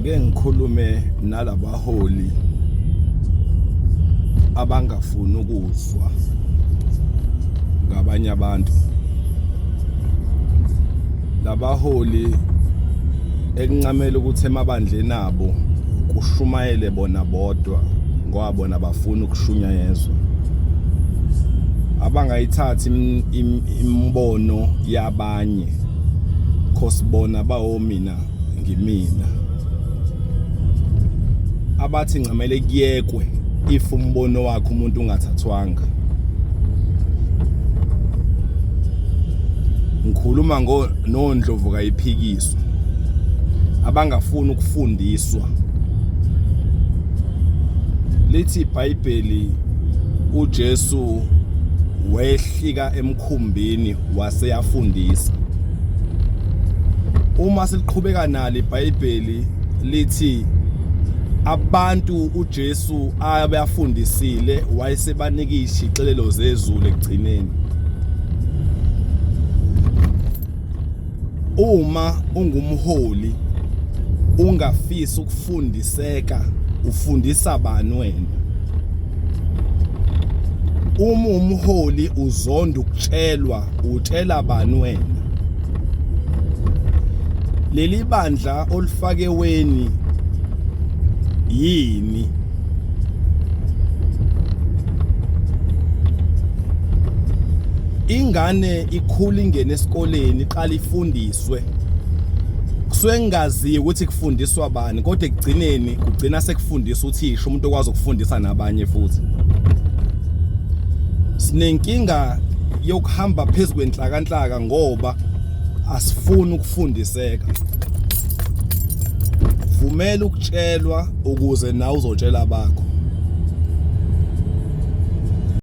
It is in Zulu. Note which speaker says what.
Speaker 1: Ake ngikhulume nalabaholi abangafuni ukuzwa ngabanye abantu. Labaholi ekuncamela ukuthi emabandleni abo kushumayele bona bodwa ngoba bona bafuna ukushunyayezwa. Abangayithathi imbono yabanye khosibona bawo mina ngimina. Abathi ncamele kuyekwe if umbono wakhe umuntu ungathathwanga. Ngikhuluma nondlovu kayiphikiswa abangafuni ukufundiswa. Lithi iBhayibheli uJesu wehlika emkhumbini waseyafundisa. Uma siqhubeka nalo iBhayibheli lithi abantu uJesu abafundisile wayesebanika izixelelo zezulu ekugcineni. Uma ungumholi ungafisi ukufundiseka ufundisa bani wena? Uma umholi uzonda ukutshelwa utshela bani wena? Leli bandla olifake weni yini? Ingane ikhula ingene esikoleni iqala ifundiswe. Kusuke ngingaziyo ukuthi kufundiswa bani kodwa ekugcineni kugcina sekufundisa uthisha umuntu okwazi ukufundisa nabanye futhi. Sinenkinga yokuhamba phezulu kwenhlakanhlaka ngoba asifuni ukufundiseka. Vumela ukutshelwa ukuze nawe uzotshela bakho.